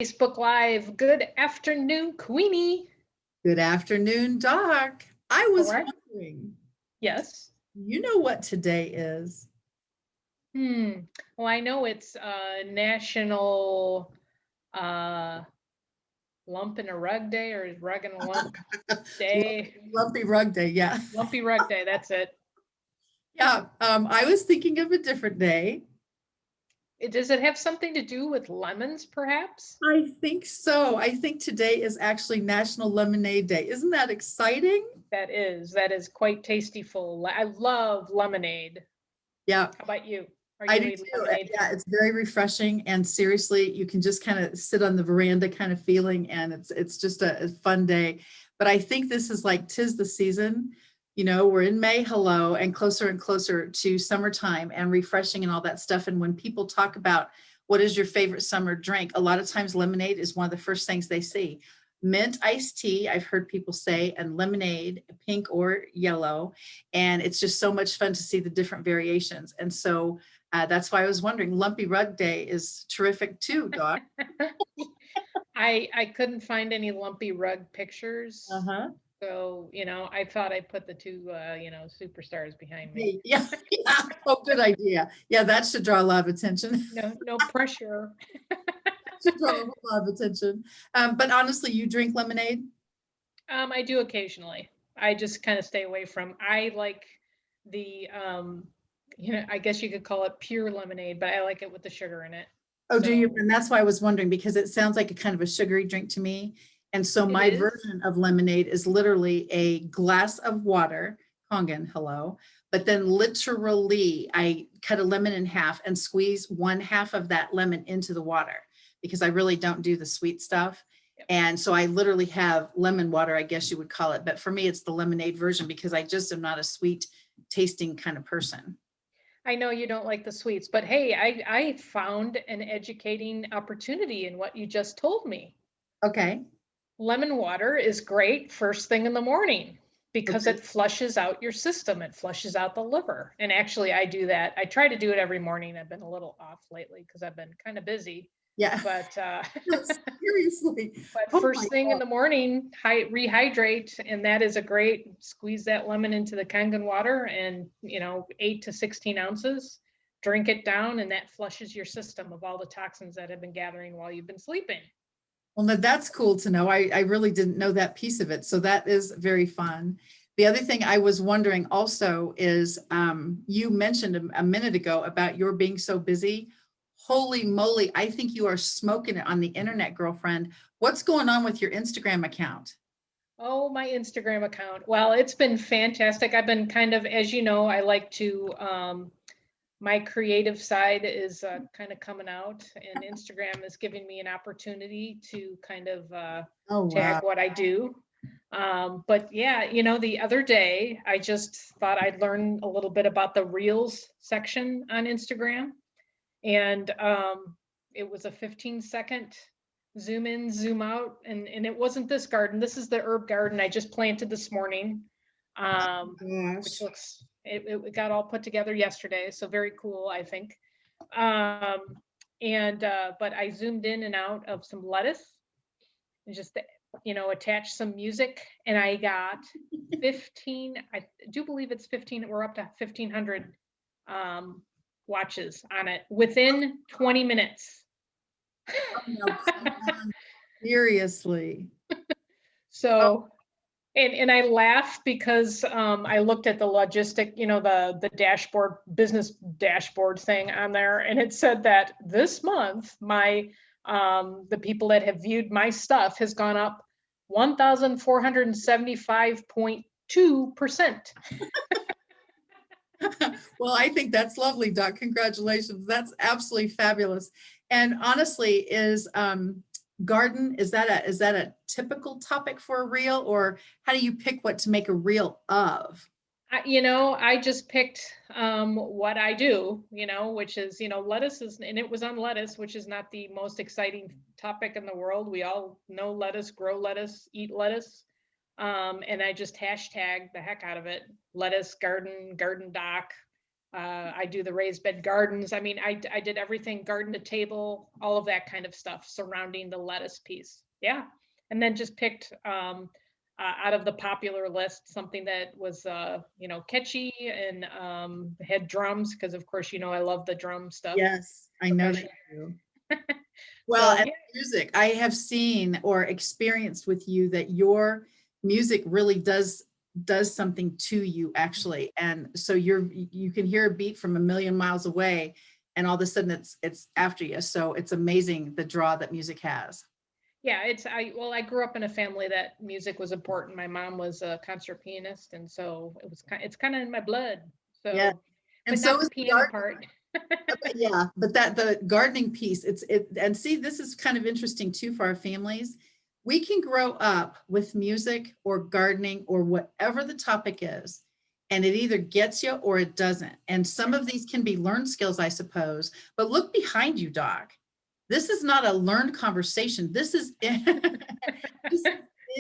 Facebook Live. Good afternoon, Queenie. Good afternoon, Doc. I All was right. wondering, Yes. you know what today is? Hmm. Well, I know it's National uh, Lump in a Rug Day or Rug and a Lump Day. Lumpy Rug Day, yeah. Lumpy Rug Day. That's it. Yeah, I was thinking of a different day. Does it have something to do with lemons, perhaps? I think so. I think today is actually National Lemonade Day. Isn't that exciting? That is quite tasteful. I love lemonade. Yeah, How about you? Are I you do a too. lemonade Yeah, fan? it's very refreshing, and seriously, you can just kind of sit on the veranda kind of feeling, and it's just a fun day. But I think this is like 'tis the season. We're in May, hello, and closer to summertime and refreshing and all that stuff. And when people talk about what is your favorite summer drink, a lot of times lemonade is one of the first things they see. Mint iced tea, I've heard people say, and lemonade, pink or yellow. And it's just so much fun to see the different variations. And so that's why I was wondering. Lumpy Rug Day is terrific too, Doc. I couldn't find any lumpy rug pictures. Uh-huh. So, I thought I put the two, superstars behind me. Hey, yeah, yeah. Oh, good idea. Yeah, that should draw a lot of attention. No, no pressure. Should draw a lot of attention. But honestly, you drink lemonade? I do occasionally. I just kind of stay away from. I like the, I guess you could call it pure lemonade, but I like it with the sugar in it. Oh, do you? So And that's why I was wondering because it sounds like a kind of a sugary drink to me. And so it my is. version of lemonade is literally a glass of water, Kangen, hello. But then literally I cut a lemon in half and squeeze one half of that lemon into the water because I really don't do the sweet stuff. Yep. And so I literally have lemon water, I guess you would call it. But for me, it's the lemonade version because I just am not a sweet tasting kind of person. I know you don't like the sweets, but hey, I found an educating opportunity in what you just told me. Okay. Lemon water is great first thing in the morning because Okay. it flushes out your system. It flushes out the liver. And actually, I do that. I try to do it every morning. I've been a little off lately because I've been kind of busy. Yeah. But Seriously. but Oh my first thing in God. the morning, rehydrate, and that is a great squeeze that lemon into the Kangen water, and 8 to 16 ounces. Drink it down, and that flushes your system of all the toxins that have been gathering while you've been sleeping. Well, now that's cool to know. I really didn't know that piece of it. So that is very fun. The other thing I was wondering also is you mentioned a minute ago about your being so busy. Holy moly, I think you are smoking it on the internet, girlfriend. What's going on with your Instagram account? Oh, my Instagram account. Well, it's been fantastic. I've been kind of, as you know, I like to, my creative side is kind of coming out, and Instagram is giving me an opportunity to kind of Oh, tag wow. what I do. But yeah, the other day I just thought I'd learn a little bit about the Reels section on Instagram. And it was a 15-second zoom in, zoom out. And it wasn't this garden. This is the herb garden I just planted this morning, which Gosh. it got all put together yesterday. So very cool, I think. Um, but I zoomed in and out of some lettuce and just attach some music, and I got 15, I do believe it's 15, we're up to 1,500 um watches on it within 20 minutes. Oh, no, come on. Seriously. Oh, So, and I laughed because I looked at the logistic, the dashboard, business dashboard thing on there, and it said that this month my the people that have viewed my stuff has gone up 1,475.2%. well, I think that's lovely, Doc. Congratulations. That's absolutely fabulous. And honestly, is garden, is that a typical topic for a reel, or how do you pick what to make a reel of? I just picked what I do, which is, lettuce is, and it was on lettuce, which is not the most exciting topic in the world. We all know lettuce, grow lettuce, eat lettuce. And I just hashtag the heck out of it. Lettuce, garden, garden doc. I do the raised bed gardens. I mean, I did everything, garden to table, all of that kind of stuff surrounding the lettuce piece. Yeah. And then just picked out of the popular list something that was, catchy and had drums, because of course, I love the drum stuff. Yes, I know that you do. Well, So and yeah, music, I have seen or experienced with you that your music really does something to you actually. And so you can hear a beat from a million miles away and all of a sudden it's after you. So it's amazing the draw that music has. yeah, I grew up in a family that music was important. My mom was a concert pianist, and so it's kind of in my blood. Yeah. So, And but so not the is the piano art. part. But yeah, but that the gardening piece, and see, this is kind of interesting too for our families. We can grow up with music or gardening or whatever the topic is, and it either gets you or it doesn't. And some of these can be learned skills, I suppose. But look behind you, Doc. This is not a learned conversation. This is this is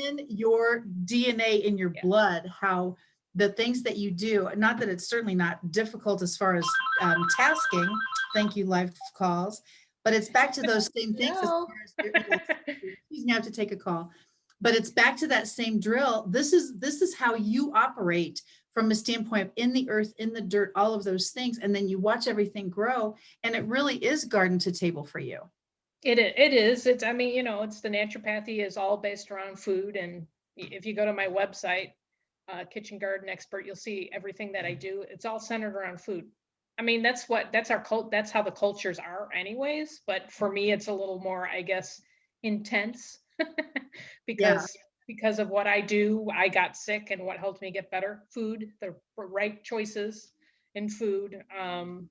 in your DNA, in your Yeah. blood, how the things that you do, not that it's certainly not difficult as far as tasking, thank you, live calls, but it's back to those same things as No. far as yes, excuse me, I have to take a call. But it's back to that same drill. This is how you operate from a standpoint of in the earth, in the dirt, all of those things. And then you watch everything grow, and it really is garden to table for you. It is. It's, I mean, it's the naturopathy is all based around food. And if you go to my website, Kitchen Garden Expert, you'll see everything that I do. It's all centered around food. I mean, that's our cult. That's how the cultures are anyways. But for me, it's a little more, I guess, intense Yeah. because because of what I do. I got sick, and what helped me get better? Food, the right choices in food. And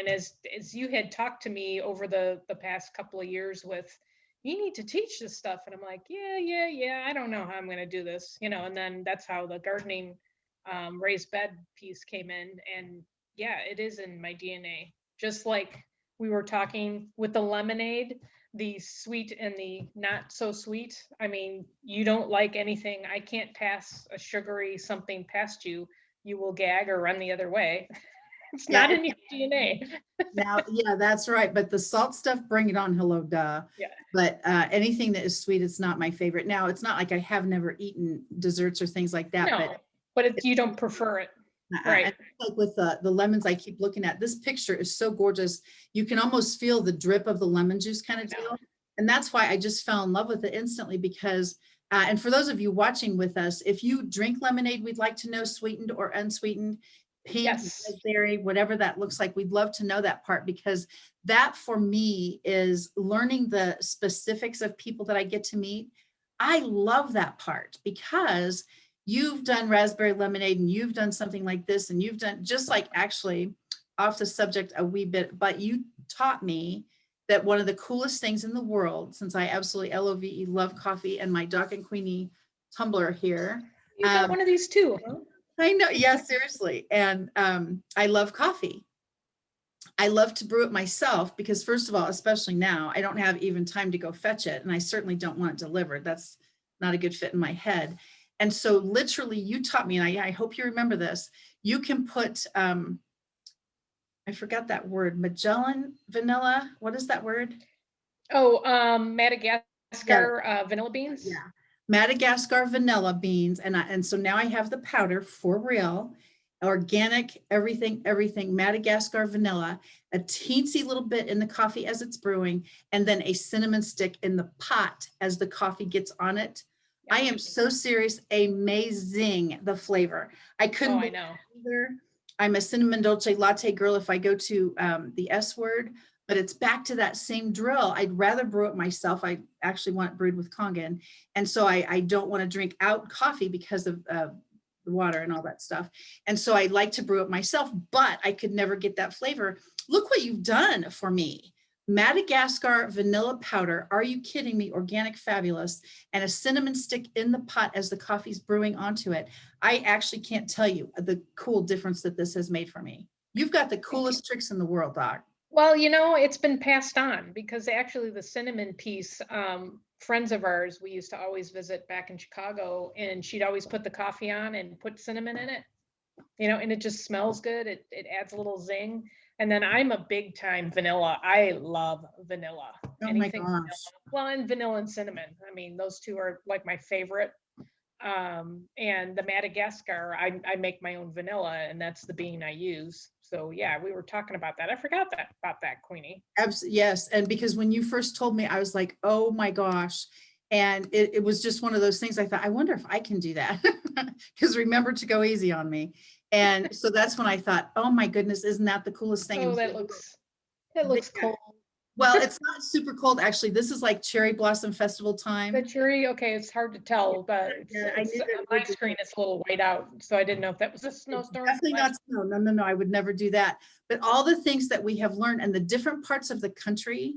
as you had talked to me over the past couple of years with, you need to teach this stuff, and I'm like, yeah, I don't know how I'm going to do this, and then that's how the gardening, raised bed piece came in. And yeah, it is in my DNA. Just like we were talking with the lemonade, the sweet and the not so sweet. I mean, you don't like anything. I can't pass a sugary something past you. You will gag or run the other way. It's Yeah. not in your DNA. Now, yeah, that's right. But the salt stuff, bring it on. Hello, duh. Yeah. But anything that is sweet, it's not my favorite. Now, it's not like I have never eaten desserts or things like that, No, but you don't prefer it. and Right. like with the lemons, I keep looking at this picture is so gorgeous. You can almost feel the drip of the lemon juice kind of I know. deal. And that's why I just fell in love with it instantly because, and for those of you watching with us, if you drink lemonade, we'd like to know sweetened or unsweetened, pink, Yes. raspberry, whatever that looks like. We'd love to know that part because that for me is learning the specifics of people that I get to meet. I love that part because you've done raspberry lemonade and you've done something like this and you've done just like actually off the subject a wee bit, but you taught me that one of the coolest things in the world, since I absolutely love coffee and my Doc and Queenie tumbler here. You got one of these too, huh? I know, yeah, seriously. And I love coffee. I love to brew it myself because first of all, especially now, I don't have even time to go fetch it. And I certainly don't want it delivered. That's not a good fit in my head. And so literally you taught me, and I hope you remember this, you can put, I forgot that word, Magellan vanilla. What is that word? Oh, Yeah, Madagascar vanilla beans. yeah. Madagascar vanilla beans. And so now I have the powder for real, organic, everything, Madagascar vanilla, a teensy little bit in the coffee as it's brewing, and then a cinnamon stick in the pot as the coffee gets on it. I am so serious, amazing the flavor. I couldn't Oh, I believe know. it either. I'm a cinnamon dolce latte girl if I go to the S word, but it's back to that same drill. I'd rather brew it myself. I actually want it brewed with Kangen. And so I don't want to drink out coffee because of the water and all that stuff. And so I like to brew it myself, but I could never get that flavor. Look what you've done for me. Madagascar vanilla powder. Are you kidding me? Organic, fabulous. And a cinnamon stick in the pot as the coffee's brewing onto it. I actually can't tell you the cool difference that this has made for me. You've got the coolest tricks in the world, Doc. Well, it's been passed on because actually the cinnamon piece, friends of ours, we used to always visit back in Chicago, and she'd always put the coffee on and put cinnamon in it. and it just smells good. It adds a little zing. And then I'm a big time vanilla. I love vanilla. Oh my Anything gosh. vanilla. Well, and vanilla and cinnamon. I mean, those two are like my favorite. And the Madagascar, I make my own vanilla, and that's the bean I use. So yeah, we were talking about that. I forgot about that, Queenie. Yes, and because when you first told me, I was like, oh my gosh. And it was just one of those things I thought, I wonder if I can do that. Because remember to go easy on me. And so that's when I thought, oh my goodness, isn't that the coolest thing in Oh, the that world? looks cold. Well, it's not super cold, actually. This is like cherry blossom festival The time. cherry, okay, it's hard to tell, but Yeah, I knew it's that on my would be. screen. It's a little white out, so I didn't know if that was a snowstorm. Definitely not snow. No, no, no, I would never do that. But all the things that we have learned and the different parts of the country,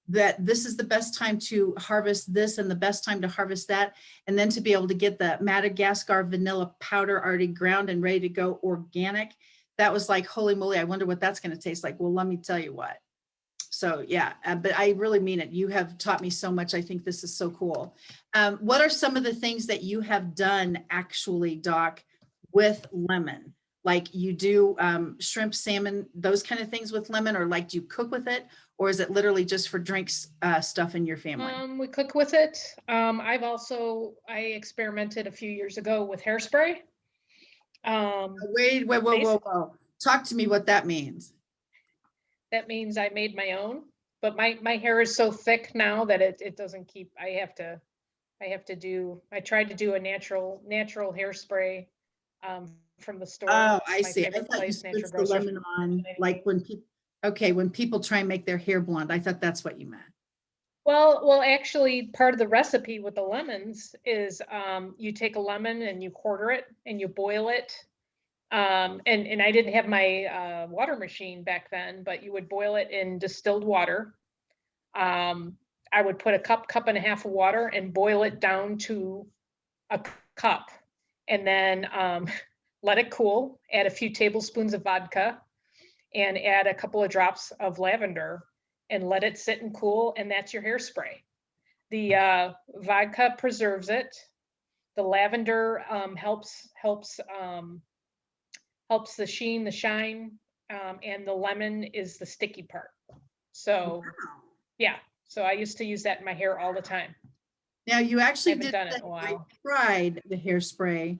that this is the best time to harvest this and the best time to harvest that. And then to be able to get the Madagascar vanilla powder already ground and ready to go organic. That was like, holy moly, I wonder what that's going to taste like. Well, let me tell you what. So yeah, but I really mean it. You have taught me so much. I think this is so cool. What are some of the things that you have done actually, Doc, with lemon? Like you do shrimp, salmon, those kind of things with lemon, or like do you cook with it? Or is it literally just for drinks stuff in your family? We cook with it. I experimented a few years ago with hairspray. Wait, whoa, whoa, whoa, whoa. Talk to me what that means. That means I made my own, but my hair is so thick now that it doesn't keep. I tried to do a natural hairspray from the store. Oh, I My see. I favorite thought you place, Natural switched the Grocers. lemon on, like when people, okay, when people try and make their hair blonde. I thought that's what you meant. Well, actually, part of the recipe with the lemons is you take a lemon and you quarter it and you boil it. And I didn't have my water machine back then, but you would boil it in distilled water. I would put a cup and a half of water and boil it down to a cup, and then let it cool. Add a few tablespoons of vodka, and add a couple of drops of lavender, and let it sit and cool. And that's your hairspray. The vodka preserves it. The lavender helps the sheen, the shine, and the lemon is the sticky part. So yeah, so I used to use that in my hair all the time. Now you I actually haven't did done it say in a I while. tried the hairspray.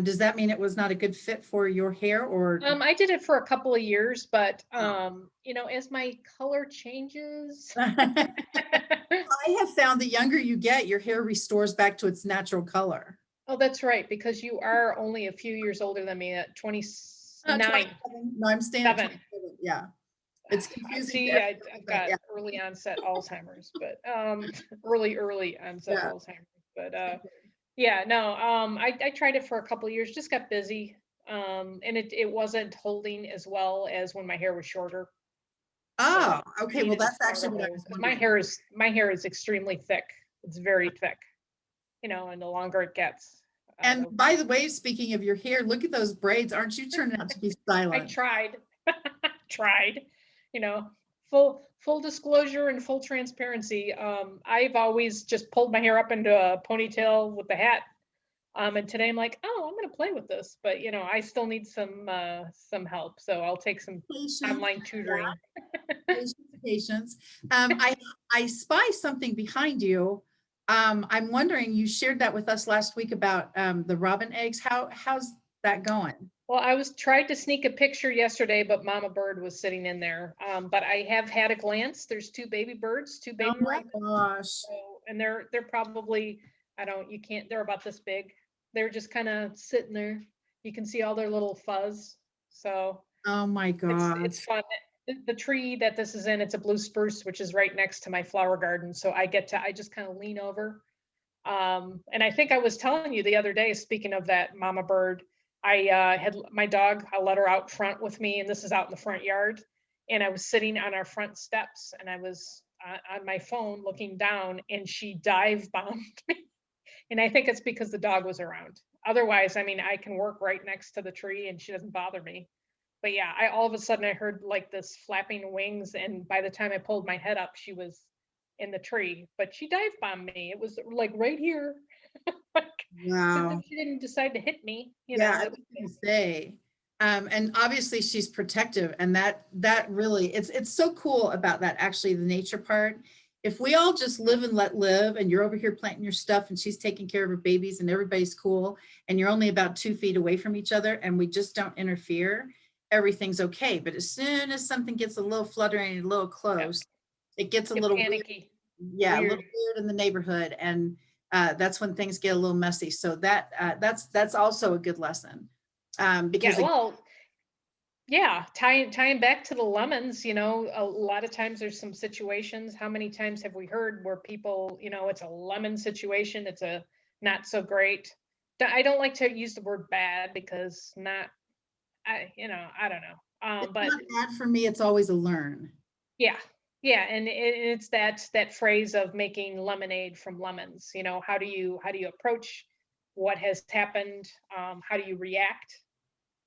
Does that mean it was not a good fit for your hair or? I did it for a couple of years, but Oh. as my color changes. I have found the younger you get, your hair restores back to its natural color. Oh, that's right, because you are only a few years older than me at 29. 27. No, I'm staying at 7. 27. Yeah. It's confusing to See, everybody, I've but got yeah. early onset Alzheimer's, but early onset Yeah. Alzheimer's. But yeah, no, I tried it for a couple of years, just got busy. And it wasn't holding as well as when my hair was shorter. Oh, So I okay. Well, needed to that's start actually what I over was because wondering. my hair is extremely thick. It's very thick, and the longer it gets. And by the way, speaking of your hair, look at those braids. Aren't you turning out to be I stylish? tried, tried, you know, full disclosure and full transparency. I've always just pulled my hair up into a ponytail with the hat. And today I'm like, oh, I'm gonna play with this, but I still need some help. So I'll take some Patience. online tutoring. Patience, patience. I spy something behind you. I'm wondering, you shared that with us last week about the robin eggs. How's that going? Well, I was tried to sneak a picture yesterday, but Mama Bird was sitting in there. But I have had a glance. There's two baby birds, two Oh baby my robins. gosh. So, and they're probably, you can't, they're about this big. They're just kind of sitting there. You can see all their little fuzz. So Oh my it's gosh. fun. The tree that this is in, it's a blue spruce, which is right next to my flower garden. So I just kind of lean over. And I think I was telling you the other day, speaking of that mama bird, I had my dog, I let her out front with me, and this is out in the front yard. And I was sitting on our front steps, and I was on my phone looking down, and she dive bombed me. And I think it's because the dog was around. Otherwise, I mean, I can work right next to the tree and she doesn't bother me. But yeah, I all of a sudden I heard like this flapping wings, and by the time I pulled my head up, she was in the tree. But she dive bombed me. It was like right here. Except Wow. if she didn't decide to hit me, Yeah, I it was would gonna say, and obviously she's protective, and that really, it's so cool about that, actually, the nature part. If we all just live and let live, and you're over here planting your stuff, and she's taking care of her babies, and everybody's cool, and you're only about 2 feet away from each other, and we just don't interfere, everything's okay. But as soon as something gets a little fluttering, a little yep, close, it gets a get little weird. panicky. Yeah, a Weird. little weird in the neighborhood, and that's when things get a little messy. So that's also a good lesson, Yeah, because well, yeah, tying back to the lemons, a lot of times there's some situations. How many times have we heard where people, it's a lemon situation, it's a not so great. I don't like to use the word bad because not, I don't know. it's But not bad for me. It's always a learn. yeah, yeah, and it's that phrase of making lemonade from lemons. How do you approach what has happened? How do you react?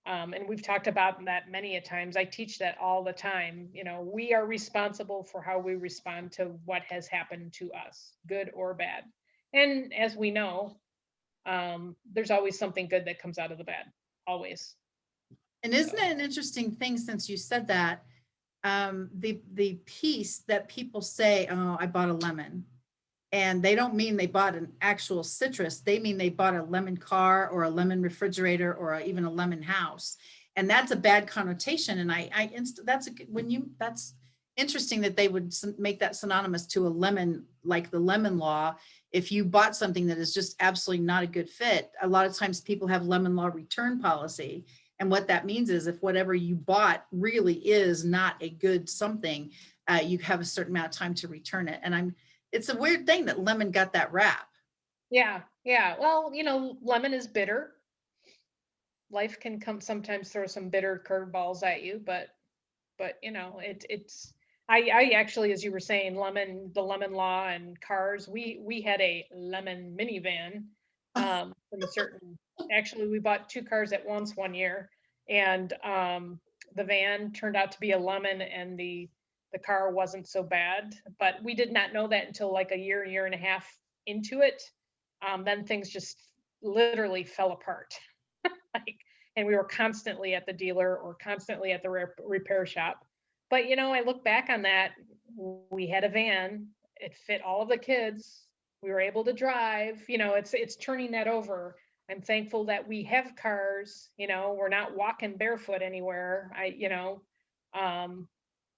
And we've talked about that many a times. I teach that all the time. We are responsible for how we respond to what has happened to us, good or bad. And as we know, there's always something good that comes out of the bad, always. And isn't So it an interesting thing, since you said that, the piece that people say, "Oh, I bought a lemon," and they don't mean they bought an actual citrus. They mean they bought a lemon car or a lemon refrigerator or even a lemon house, and that's a bad connotation. And that's that's interesting that they would make that synonymous to a lemon, like the lemon law. If you bought something that is just absolutely not a good fit, a lot of times people have lemon law return policy. And what that means is, if whatever you bought really is not a good something, you have a certain amount of time to return it. And it's a weird thing that lemon got that rap. yeah, yeah. Well, lemon is bitter. Life can come sometimes throw some bitter curveballs at you, but it's I actually, as you were saying, the lemon law and cars, we had a lemon minivan from a certain, actually we bought two cars at once one year, and the van turned out to be a lemon, and the car wasn't so bad, but we did not know that until like a year and a half into it. Then things just literally fell apart. like, and we were constantly at the dealer or constantly at the repair shop. But I look back on that. We had a van. It fit all of the kids. We were able to drive. It's turning that over. I'm thankful that we have cars. We're not walking barefoot anywhere. Um,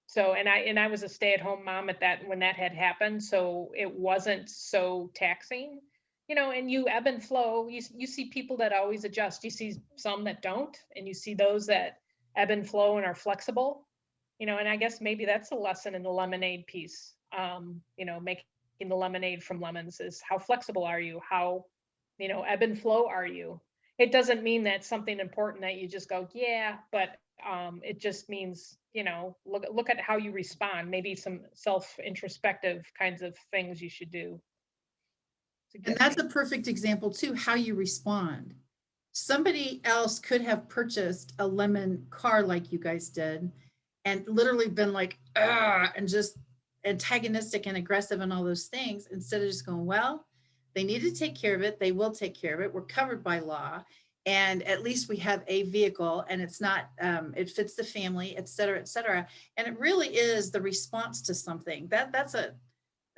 so and I was a stay-at-home mom at that when that had happened, so it wasn't so taxing. And you ebb and flow. You see people that always adjust. You see some that don't, and you see those that ebb and flow and are flexible. And I guess maybe that's a lesson in the lemonade piece. Making the lemonade from lemons is, how flexible are you? How, ebb and flow are you? It doesn't mean that's something important that you just go, yeah, but it just means, look at how you respond. Maybe some self introspective kinds of things you should do. And that's Suggesting. a perfect example too, how you respond. Somebody else could have purchased a lemon car like you guys did, and literally been like, ah, and just antagonistic and aggressive and all those things, instead of just going, well, they need to take care of it. They will take care of it. We're covered by law. And at least we have a vehicle, and it's not, it fits the family, et cetera, et cetera. And it really is the response to something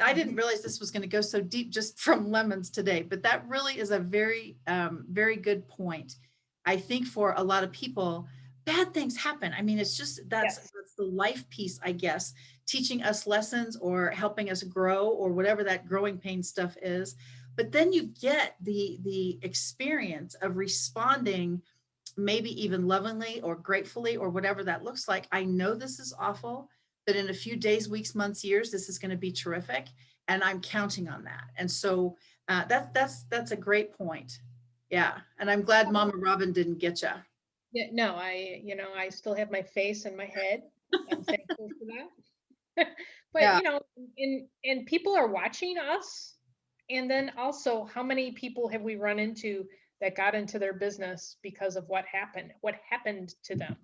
I didn't Mhm. realize this was going to go so deep just from lemons today, but that really is a very, very good point. I think for a lot of people, bad things happen. I mean, it's just Yes. that's the life piece, I guess, teaching us lessons or helping us grow or whatever that growing pain stuff is. But then you get the experience of responding, maybe even lovingly or gratefully or whatever that looks like. I know this is awful, but in a few days, weeks, months, years, this is going to be terrific, and I'm counting on that. And so that's a great point. Yeah, and I'm glad Mama Robin didn't get you. Yeah, no, I still have my face and my head. I'm thankful for that. But Yeah, and people are watching us. And then also, how many people have we run into that got into their business because of what happened to them?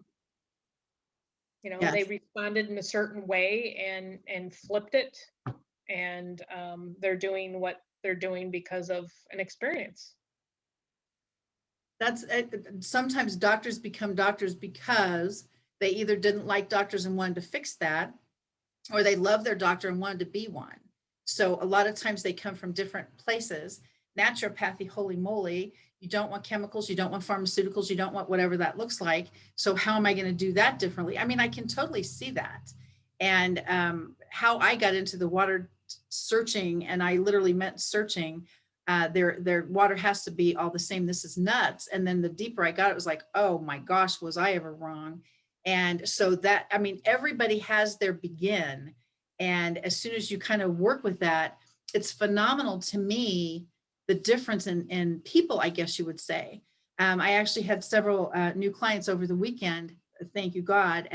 They yes. responded in a certain way and flipped it, and they're doing what they're doing because of an experience. That's sometimes doctors become doctors because they either didn't like doctors and wanted to fix that, or they love their doctor and wanted to be one. So a lot of times they come from different places. Naturopathy, holy moly, you don't want chemicals, you don't want pharmaceuticals, you don't want whatever that looks like. So how am I going to do that differently? I mean, I can totally see that. And how I got into the water searching, and I literally meant searching, their water has to be all the same. This is nuts. And then the deeper I got, it was like, oh my gosh, was I ever wrong? And so that, I mean, everybody has their begin. And as soon as you kind of work with that, it's phenomenal to me, the difference in people, I guess you would say. I actually had several new clients over the weekend. Thank you, God.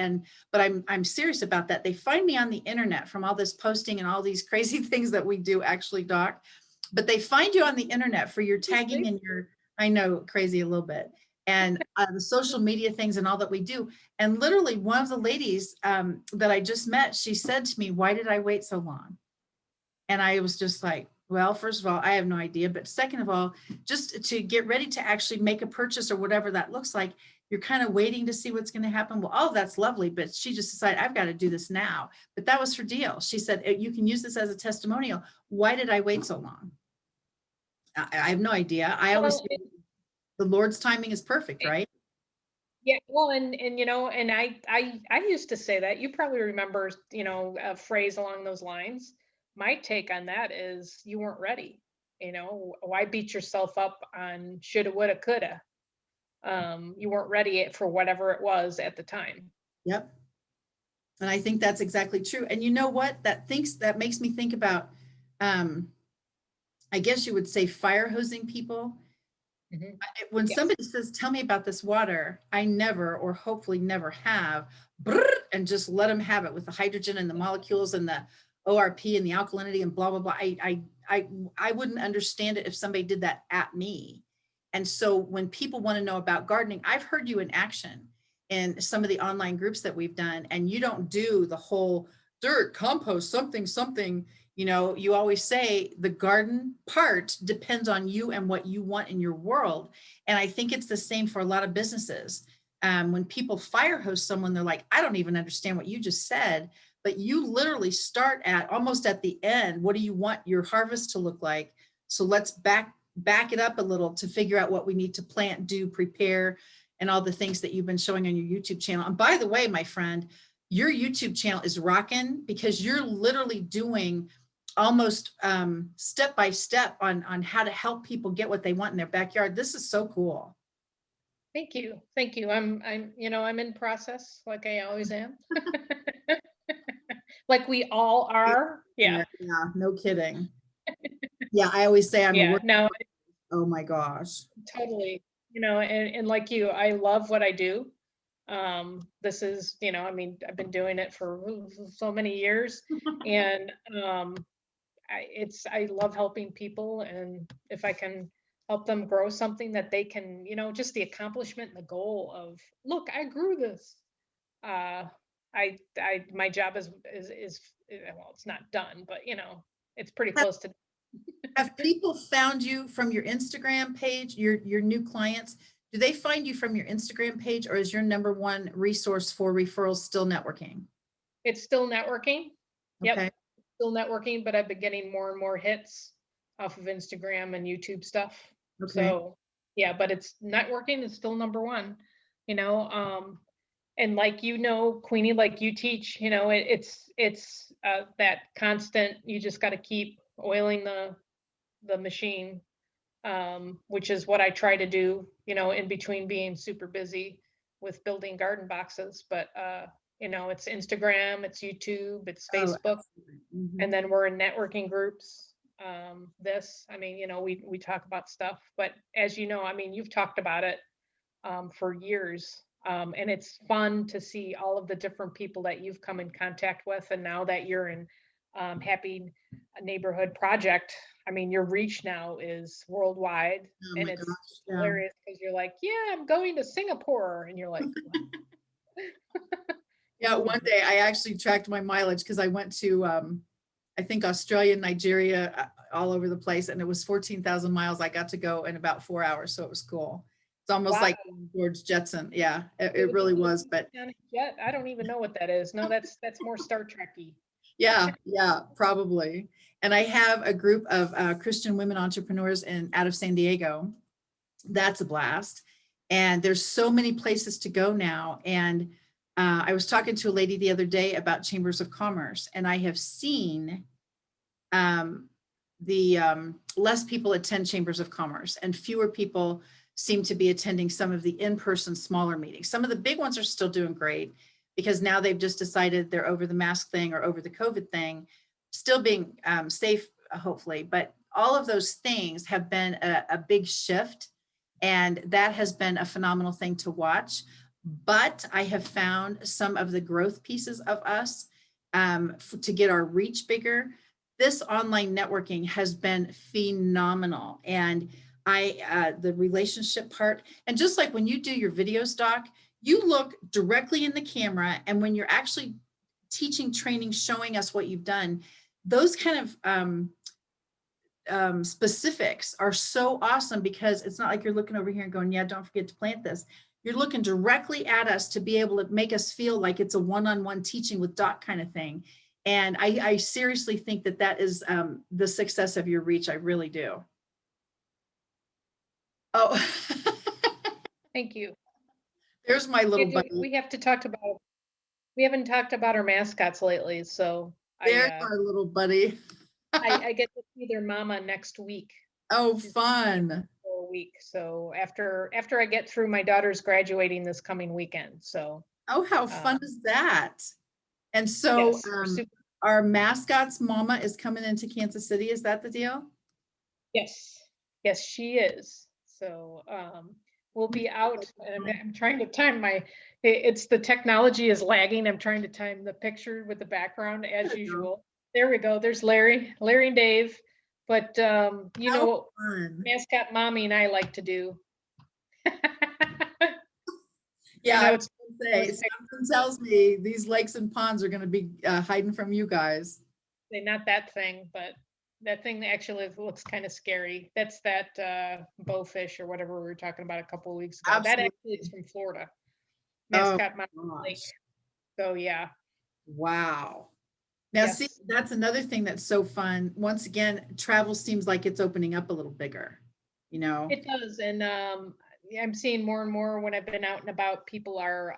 But I'm serious about that. They find me on the internet from all this posting and all these crazy things that we do, actually, Doc. But they find you on the internet for your tagging and your, I know, crazy a little bit, and the social media things and all that we do. And literally one of the ladies that I just met, she said to me, why did I wait so long? And I was just like, well, first of all, I have no idea. But second of all, just to get ready to actually make a purchase or whatever that looks like, you're kind of waiting to see what's going to happen. Well, oh, that's lovely. But she just decided, I've got to do this now. But that was her deal. She said, you can use this as a testimonial. Why did I wait so long? I have no idea. I always, Well, the Lord's timing is perfect, right? yeah, well, and and I used to say that. You probably remember, a phrase along those lines. My take on that is you weren't ready. Why beat yourself up on shoulda, woulda, coulda? You weren't ready for whatever it was at the time. Yep. And I think that's exactly true. And you know what? That makes me think about, I guess you would say, fire hosing people. Mhm. When Yes. somebody says, tell me about this water, I never, or hopefully never have, brrr, and just let them have it with the hydrogen and the molecules and the ORP and the alkalinity and blah, blah, blah. I wouldn't understand it if somebody did that at me. And so when people want to know about gardening, I've heard you in action in some of the online groups that we've done, and you don't do the whole dirt, compost, something, something. You always say the garden part depends on you and what you want in your world. And I think it's the same for a lot of businesses. When people fire hose someone, they're like, I don't even understand what you just said, but you literally start at almost at the end. What do you want your harvest to look like? So let's back it up a little to figure out what we need to plant, do, prepare, and all the things that you've been showing on your YouTube channel. And by the way, my friend, your YouTube channel is rocking because you're literally doing almost step by step on how to help people get what they want in their backyard. This is so cool. Thank you. Thank you. I'm in process like I always am. Like we all are. Yeah. Yeah, no kidding. Yeah, I always say I'm a Yeah. work. No, Oh my gosh. totally. And like you, I love what I do. This is, I've been doing it for so many years, and I love helping people, and if I can help them grow something that they can, just the accomplishment and the goal of, look, I grew this. My job well, it's not done, but it's pretty Have, close to. have people found you from your Instagram page, your new clients? Do they find you from your Instagram page, or is your number one resource for referrals still networking? It's still networking. Yep, Okay. still networking, but I've been getting more and more hits off of Instagram and YouTube stuff. Okay. So yeah, but it's networking is still number one, you know. And like Queenie, like you teach, it's that constant. You just got to keep oiling the machine, which is what I try to do, in between being super busy with building garden boxes. But it's Instagram, it's YouTube, it's Oh, Facebook, absolutely. Mhm. and then we're in networking groups. We talk about stuff, but as you know, you've talked about it for years. And it's fun to see all of the different people that you've come in contact with. And now that you're in Happy Neighborhood Project, your reach now is worldwide. Oh And my it's gosh. Yeah. hilarious because you're like, yeah, I'm going to Singapore. And you're like, Yeah, oh, one day I actually tracked my mileage because I went to I think Australia, Nigeria, all over the place, and it was 14,000 miles I got to go in about 4 hours, so it was cool. It's almost Wow. like George Jetson. Yeah, it It was really a was. But on a jet. I don't even know what that is. No, that's more Star Trek-y. yeah, yeah, probably. And I have a group of Christian women entrepreneurs in out of San Diego. That's a blast. And there's so many places to go now. And I was talking to a lady the other day about chambers of commerce, and I have seen um, the less people attend chambers of commerce, and fewer people seem to be attending some of the in-person smaller meetings. Some of the big ones are still doing great because now they've just decided they're over the mask thing or over the COVID thing, still being safe, hopefully. But all of those things have been a big shift, and that has been a phenomenal thing to watch. But I have found some of the growth pieces of us to get our reach bigger. This online networking has been phenomenal. And the relationship part, and just like when you do your videos, Doc, you look directly in the camera. And when you're actually teaching, training, showing us what you've done, those kind of specifics are so awesome, because it's not like you're looking over here and going, yeah, don't forget to plant this. You're looking directly at us to be able to make us feel like it's a one-on-one teaching with Doc kind of thing. And I seriously think that that is the success of your reach. I really do. Oh, Thank you. there's my little buddy. We have to talk about, we haven't talked about our mascots lately, so There's my little buddy. I get to see their mama next week. Oh, She's fun. for a week. So after I get through, my daughter's graduating this coming weekend. So Oh, how fun is that? And so yes, we're super, our mascot's mama is coming into Kansas City. Is that the deal? yes, yes, she is. So we'll be out, and I'm trying to time it's the technology is lagging. I'm trying to time the picture with the background as usual. There we go. There's Larry and Dave. But you know what mascot mommy and I like to do. Yeah, I I know was gonna say, something tells me these lakes and ponds are going to be hiding from you guys. not that thing, but that thing actually looks kind of scary. That's that bowfish or whatever we were talking about a couple of weeks ago. Absolutely. That actually is from Florida. Oh, Mascot Mountain Lake. So yeah. Wow. Now, Yes. see, that's another thing that's so fun. Once again, travel seems like it's opening up a little bigger, you know? It does. And I'm seeing more and more when I've been out and about, people are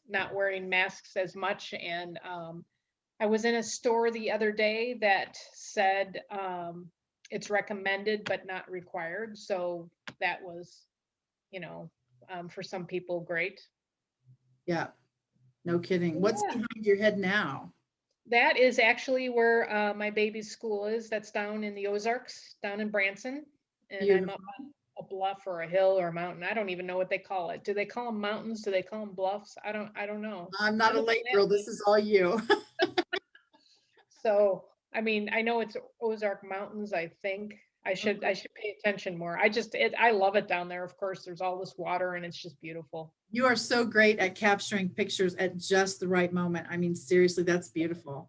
not wearing masks as much. And I was in a store the other day that said it's recommended but not required. So that was, you know, for some people, great. Yeah, no kidding. What's behind your head now? That is actually where my baby's school is. That's down in the Ozarks, down in Branson. And Beautiful. I'm up on a bluff or a hill or a mountain. I don't even know what they call it. Do they call them mountains? Do they call them bluffs? I don't know. I'm not a lake girl. This is all you. So, I mean, I know it's Ozark Mountains, I think. I should pay attention more. I love it down there. Of course, there's all this water and it's just beautiful. You are so great at capturing pictures at just the right moment. I mean, seriously, that's beautiful.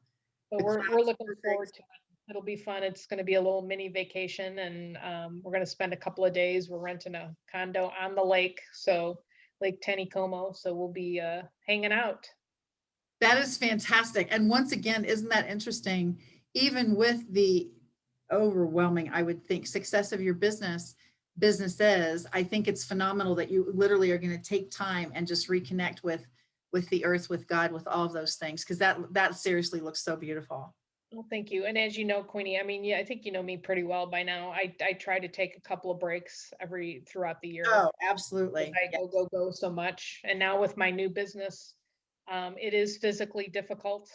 So we're looking forward to it. It'll be fun. It's going to be a little mini vacation, and we're going to spend a couple of days. We're renting a condo on the lake, so Lake Taneycomo. So we'll be hanging out. That is fantastic. And once again, isn't that interesting? Even with the overwhelming, I would think, success of your businesses, I think it's phenomenal that you literally are going to take time and just reconnect with the earth, with God, with all of those things, because that seriously looks so beautiful. Well, thank you. And as you know, Queenie, I mean, yeah, I think you know me pretty well by now. I try to take a couple of breaks throughout the year. Oh, absolutely. I go so much. And now with my new business, it is physically difficult.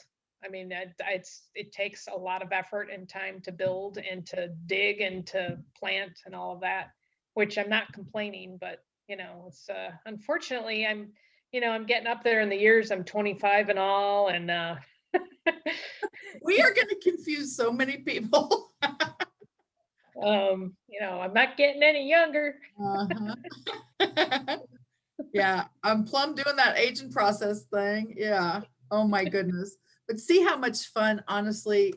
I mean, it takes a lot of effort and time to build and to dig and to plant and all of that, which I'm not complaining, but you know, it's unfortunately I'm getting up there in the years. I'm 25 and all, and we are going to confuse so many people. I'm not getting any younger. Yeah, I'm plumb doing that aging process thing. Yeah. Oh my goodness. But see how much fun, honestly,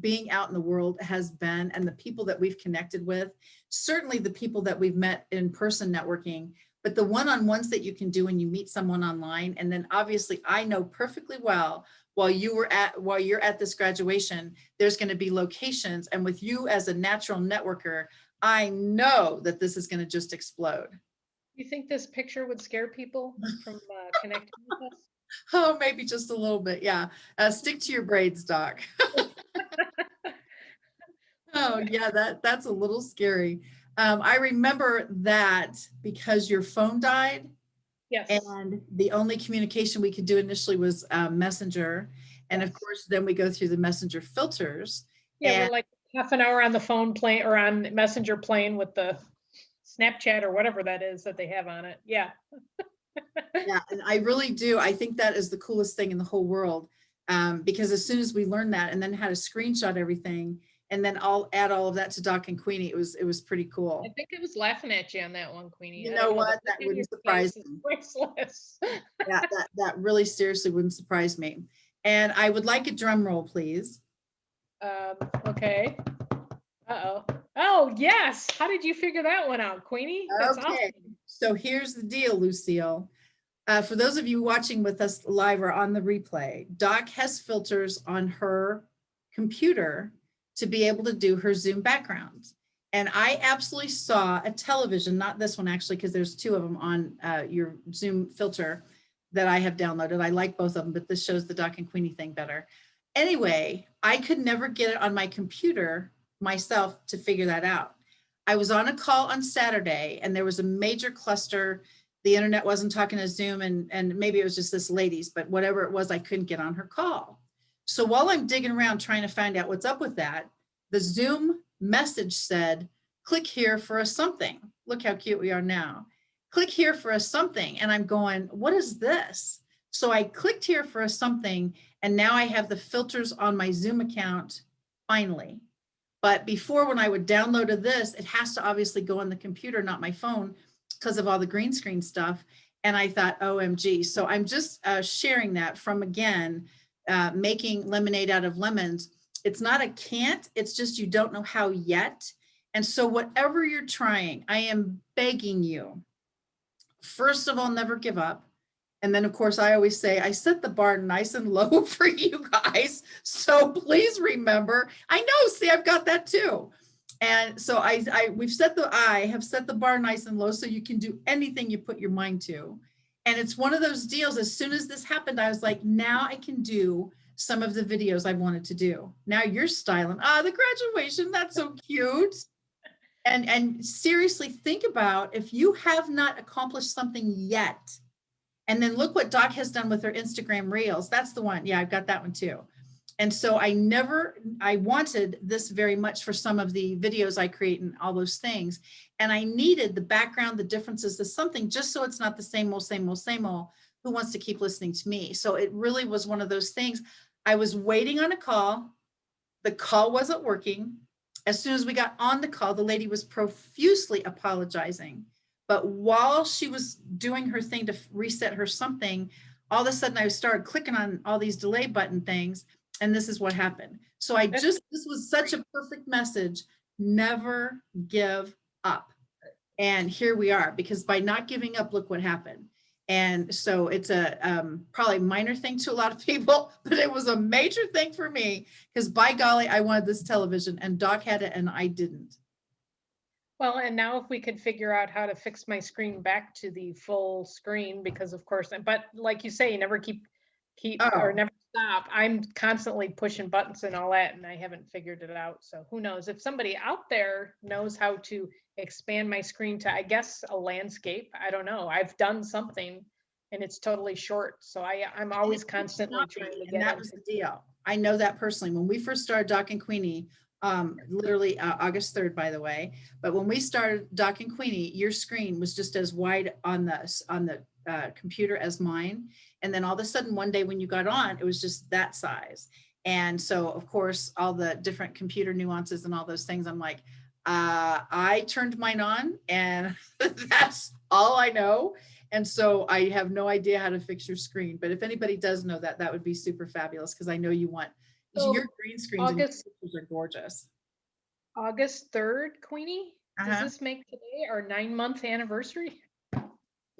being out in the world has been, and the people that we've connected with, certainly the people that we've met in person networking, but the one-on-ones that you can do when you meet someone online. And then obviously I know perfectly well while you're at this graduation, there's going to be locations. And with you as a natural networker, I know that this is going to just explode. You think this picture would scare people from connecting with us? Oh, maybe just a little bit. Yeah. Stick to your braids, Doc. Oh, yeah, that's a little scary. I remember that because your phone died Yes. and the only communication we could do initially was Messenger. And of Yes. course, then we go through the Messenger filters. Yeah, we're And like half an hour on the phone playing or on Messenger playing with the Snapchat or whatever that is that they have on it. Yeah. yeah, and I really do. I think that is the coolest thing in the whole world. Because as soon as we learned that and then had to screenshot everything, and then I'll add all of that to Doc and Queenie, it was pretty I cool. think I was laughing at you on that one, Queenie. You I know don't know. The what? look That on your wouldn't surprise face is me. priceless. Yeah, that really seriously wouldn't surprise me. And I would like a drum roll, please. Okay. Uh-oh. Oh, yes. How did you figure that one out, Queenie? That's Okay, awesome. so here's the deal, Lucille. For those of you watching with us live or on the replay, Doc has filters on her computer to be able to do her Zoom backgrounds. And I absolutely saw a television, not this one actually, because there's two of them on your Zoom filter that I have downloaded. I like both of them, but this shows the Doc and Queenie thing better. Anyway, I could never get it on my computer myself to figure that out. I was on a call on Saturday and there was a major cluster. The internet wasn't talking to Zoom, and maybe it was just this lady's, but whatever it was, I couldn't get on her call. So while I'm digging around trying to find out what's up with that, the Zoom message said, click here for a something. Look how cute we are now. Click here for a something. And I'm going, what is this? So I clicked here for a something, and now I have the filters on my Zoom account finally. But before, when I would download this, it has to obviously go on the computer, not my phone, because of all the green screen stuff. And I thought, OMG. So I'm just sharing that from, again, making lemonade out of lemons. It's not a can't, it's just you don't know how yet. And so whatever you're trying, I am begging you, first of all, never give up. And then, of course, I always say, I set the bar nice and low for you guys. So please remember, I know, see, I've got that too. And so I have set the bar nice and low so you can do anything you put your mind to. And it's one of those deals. As soon as this happened, I was like, now I can do some of the videos I wanted to do. Now you're styling. The graduation, that's so cute. And seriously, think about if you have not accomplished something yet. And then look what Doc has done with her Instagram Reels. That's the one. Yeah, I've got that one too. And so I wanted this very much for some of the videos I create and all those things. And I needed the background, the differences, the something, just so it's not the same old, same old, same old. Who wants to keep listening to me? So it really was one of those things. I was waiting on a call. The call wasn't working. As soon as we got on the call, the lady was profusely apologizing. But while she was doing her thing to reset her something, all of a sudden I started clicking on all these delay button things. And this is what happened. So this was such a perfect message. Never give up. And here we are, because by not giving up, look what happened. And so it's a probably minor thing to a lot of people, but it was a major thing for me, because by golly, I wanted this television and Doc had it and I didn't. Well, and now if we could figure out how to fix my screen back to the full screen, because of course, but like you say, you never keep or Oh, never stop. I'm constantly pushing buttons and all that, and I haven't figured it out. So who knows? If somebody out there knows how to expand my screen to, I guess, a landscape, I don't know. I've done something and it's totally short. So I'm and always it used to constantly not trying be, to and get that was into. the deal. I know that personally. When we first started Doc and Queenie, literally August 3rd, by the way. But when we started Doc and Queenie, your screen was just as wide on the computer as mine. And then all of a sudden, one day when you got on, it was just that size. And so, of course, all the different computer nuances and all those things, I'm like, I turned mine on, and that's all I know. And so I have no idea how to fix your screen, but if anybody does know that, that would be super fabulous because I know you want your So green screens and your August, pictures are gorgeous. August 3rd, Queenie, does Uh-huh. this make today our 9-month anniversary?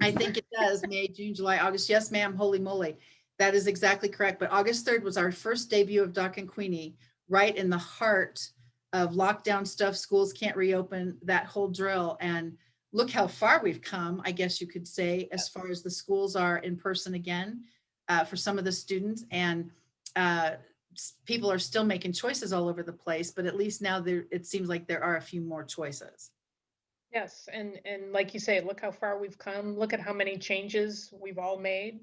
I think it does. May, June, July, August. Yes, ma'am. Holy moly. That is exactly correct. But August 3rd was our first debut of Doc and Queenie, right in the heart of lockdown stuff. Schools can't reopen, that whole drill. And look how far we've come, I guess you could say, as far as the schools are in person again for some of the students. And uh, people are still making choices all over the place, but at least now there, it seems like there are a few more choices. Yes, and like you say, look how far we've come. Look at how many changes we've all made.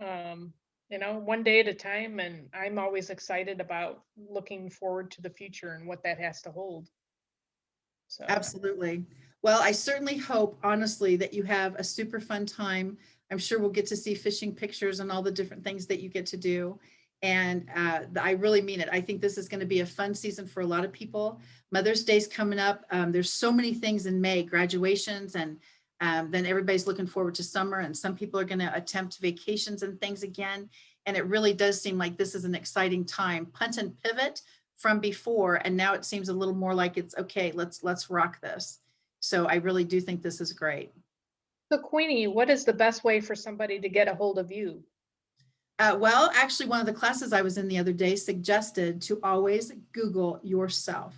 Um, one day at a time, and I'm always excited about looking forward to the future and what that has to hold. So, Absolutely. Well, I certainly hope, honestly, that you have a super fun time. I'm sure we'll get to see fishing pictures and all the different things that you get to do. And I really mean it. I think this is going to be a fun season for a lot of people. Mother's Day's coming up. There's so many things in May, graduations, and then everybody's looking forward to summer. And some people are going to attempt vacations and things again. And it really does seem like this is an exciting time. Punt and pivot from before, and now it seems a little more like it's okay, let's rock this. So I really do think this is great. so Queenie, what is the best way for somebody to get a hold of you? Well, actually, one of the classes I was in the other day suggested to always Google yourself.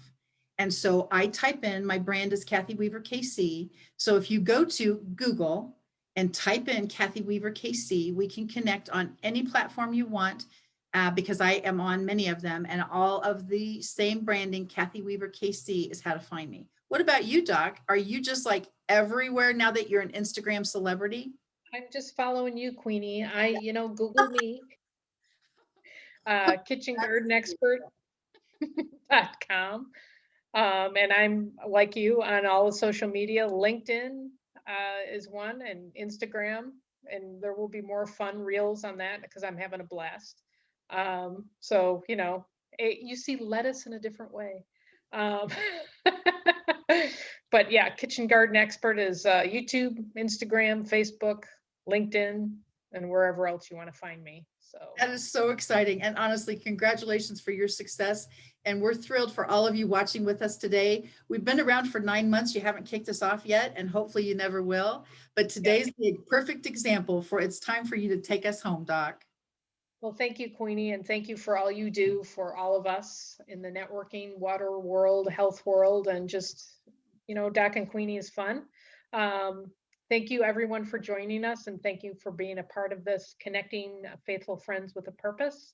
And so I type in, my brand is Kathy Weaver KC. So if you go to Google and type in Kathy Weaver KC, we can connect on any platform you want because I am on many of them, and all of the same branding, Kathy Weaver KC, is how to find me. What about you, Doc? Are you just like everywhere now that you're an Instagram celebrity? I'm just following you, Queenie. Google me, kitchengardenexpert.com. And I'm like you on all the social media. LinkedIn is one, and Instagram, and there will be more fun reels on that because I'm having a blast. So you see lettuce in a different way. Um, but yeah, Kitchen Garden Expert is YouTube, Instagram, Facebook, LinkedIn, and wherever else you want to find me. So That is so exciting. And honestly, congratulations for your success. And we're thrilled for all of you watching with us today. We've been around for 9 months. You haven't kicked us off yet, and hopefully you never will. But yeah. today's the perfect example for it's time for you to take us home, Doc. Well, thank you, Queenie, and thank you for all you do for all of us in the networking, water world, health world, and just, Doc and Queenie is fun. Um, Thank you, everyone, for joining us, and thank you for being a part of this connecting faithful friends with a purpose.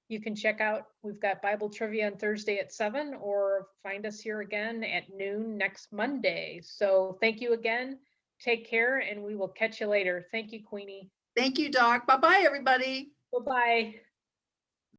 You can check out, we've got Bible trivia on Thursday at 7, or find us here again at noon next Monday. So thank you again. Take care, and we will catch you later. Thank you, Queenie. Thank you, Doc. Bye-bye, everybody. Bye-bye.